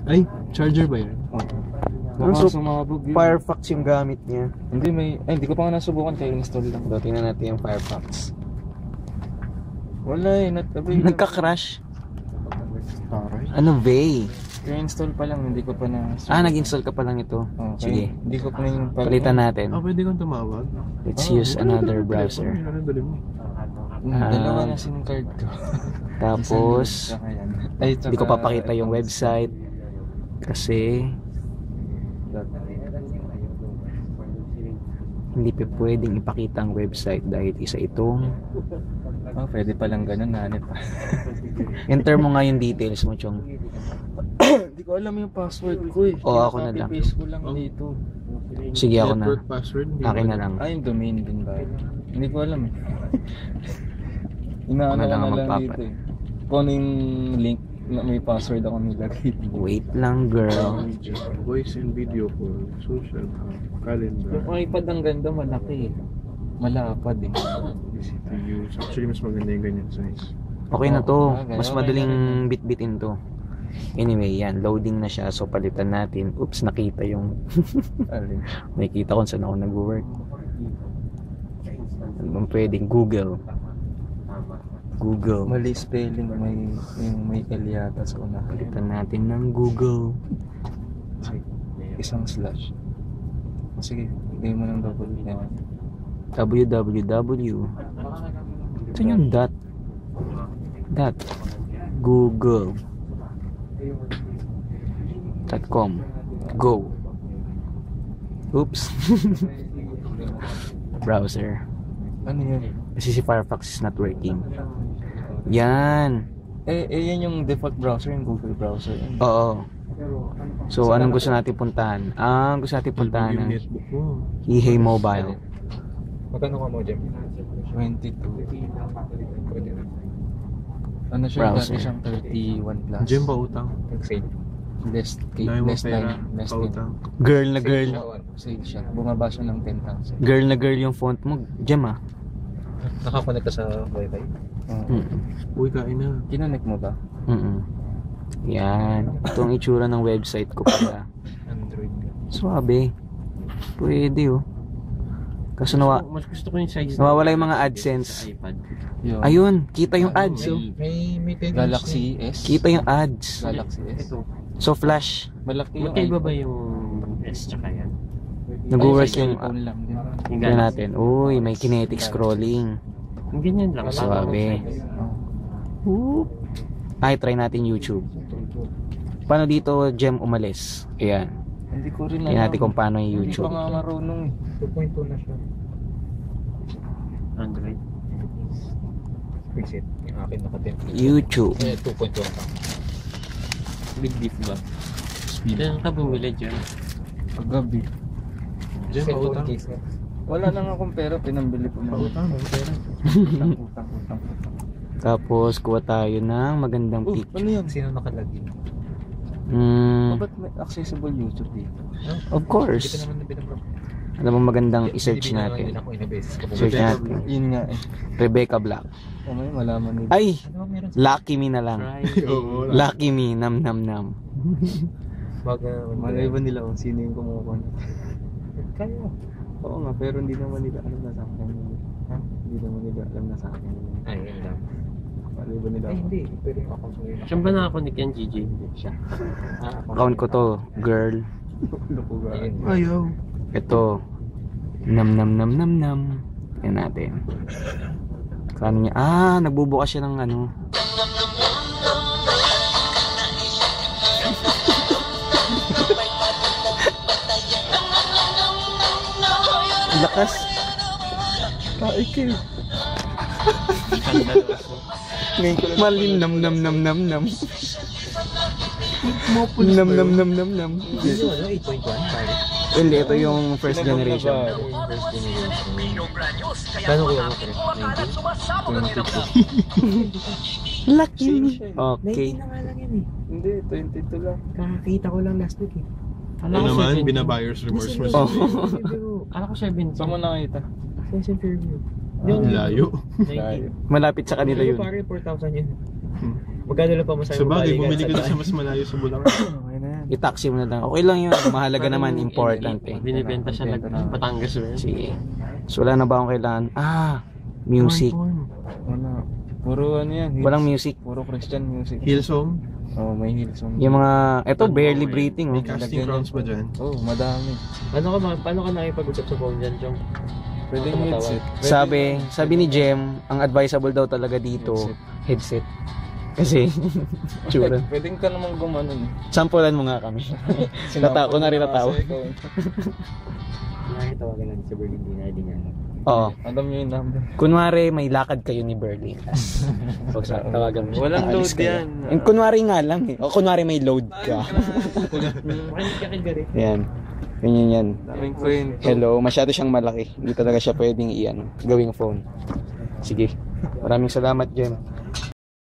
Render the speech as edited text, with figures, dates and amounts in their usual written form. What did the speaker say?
Ay, charger ba yan? So, Firefox yung gamit niya. Hindi ko pa nga nasubukan kaya install lang. Tingnan natin yung Firefox. Wala eh, not available. Nagka-crash. Taray. Ano Vey? Yung install pa lang, hindi ko pa na... nag-install ka pa lang ito. Sige. Hindi ko pa na yung... Palitan natin. Pwede kang tumawag. Let's use another browser. Dalawa na SIM card ko. Tapos, hindi ko papakita yung website. Kasi, hindi pa pwedeng ipakita ang website dahil isa itong pwede palang ganun, nanit pa. enter mo nga yung details mo, Chong. Hindi ko alam yung password ko eh. Ako na lang. Copy-paste ko lang dito. Sige, ako na. Network password. Akin na lang. Yung domain din ba? Hindi ko alam eh. Inaano ko na lang dito eh. Kung ano yung link na may password ako nilagay. Wait lang, girl. Voice and video call, social, calendar. Yung iPad ang ganda, malaki eh. Malapad eh. Easy to use. Actually, mas maganda yung ganyan size. Okay na to. Mas madaling bit-bitin to. Anyway, yan. Loading na siya. So, palitan natin. Oops, nakita yung... Nakikita kung saan ako nag-work. Ano bang pwedeng? Google. Mali spelling. May L yata sa una. Palitan natin ng Google. Isang slash. Sige, bigay mo ng double na. www. Saan yung dot? Dot. Google.com. Go. Oops. Browser. Ano yun? Kasi si Firefox is not working. Yan. Yan yung default browser, yung Google browser. Oo. So, anong gusto natin puntahan? Ang gusto natin puntahan ng Hihay Mobile. Magkano ka mo, Jem? 22. Ano siya? Dati siyang 31 plus. Jem ba utang? Save. Less pera, 9. Less 10. Girl na girl. Save siya. Bumaba siya ng 10,000. Girl na girl yung font mo. Jem ah. Nakakonect ka sa wifi? Uy, kain na. Kinonect mo ba? Yan. Ito ang itsura ng website ko pala. Android. Suwabe. Pwede oh. Kaso mas gusto ko yung size. nawawala yung mga AdSense. Ayun, kita yung ads oh. May Galaxy S. Kita yung ads. Galaxy S. So flash. Malaki yung Magkaiba ba yung S tsaka yan? Nag-work yung phone lang din. Tingnan natin. Uy, may kinetic scrolling. Ganyan lang. Suwabe. Ay, try natin YouTube. Paano dito, Jem, umalis? Ayan. Hindi ko rin Tingnan natin kung paano yung YouTube. Hindi pa nga marunong eh. 2.2 na siya. Android. Preset. Yung akin naka-10. YouTube. 2.1 lang. Big beef ba? Kailan ka bumili dyan? Paggabi. Dyan, pautang. Wala na nga akong pera, pinambili ko na. Pautang, pera. Utang. Tapos, kuha tayo ng magandang picture. Ano yan? Sino nakalagin? Ba't may accessible YouTube dito? Of course. Hindi ka naman binabrock. Ano bang magandang i-search natin? Search natin. Yun nga eh. Rebecca Black. May malaman nila. Ay! Lucky me na lang. Lucky me. Nam. Malay ba nila kung sino yung kumukuha? Kaya. Oo nga, pero hindi naman nila alam na sa akin. Hindi naman nila alam na sa akin. Ay, yun lang. Malay ba nila? Ay, hindi. Pero ako Saan ba nakakonik yan, Gigi? Hindi siya. Account ko to, girl. Ayaw. Ito. Nam. Yan natin. Kano niya? Nagbubukas siya ng ano. Lakas. Kaikil. Malin nam. Nam. Hindi, ito yung first generation. Kano ko yung Lucky me. Okay. Hindi, 22 lang. Kakakita ko lang last week eh. Ano naman, bina-buyer's remorse mo. Kala ko 7. Saan mo nakita? Sa interview. Layo. Malapit sa kanila yun. Pare, 4,000 yun. Magkano lang pa masaya Sa bagay, bumili ka na sa mas malayo sa Bulacan. Okay na yan. I-taxi mo na lang. Okay lang yun. Mahalaga naman, important eh. Binibenta siya Batangas ba yun? Sige. So wala na ba akong kailangan? Music. Wala. Puro ano yan. Hillsong. Walang music. Puro Christian music. Hillsong, Oh, may Hillsong. Yung mga, eto barely breathing oh. may casting crowns ba dyan? Oh, madami. Paano ka nakipag-usap sa phone dyan, Chong? Pwedeng headset. Sabi ni Jem, ang advisable daw talaga dito, headset. Kasi, tsura. Pwedeng ka naman gumanon. Sampulan mo nga kami. Natawa, kunwari natawa. Nakitawagan natin sa Berlin, hindi niya. Oo. Alam niyo yung number. Kunwari may lakad kayo ni Berlin. So, tawagan mo siya. Walang Aalis load kayo. yan. Yung kunwari nga lang eh. O kunwari may load ka. Makinig ka kay Gary. Yan. Ganyan yan. Daming kwento. Hello, masyado siyang malaki. Hindi talaga siya pwedeng gawing phone. Sige. Maraming salamat, Jem.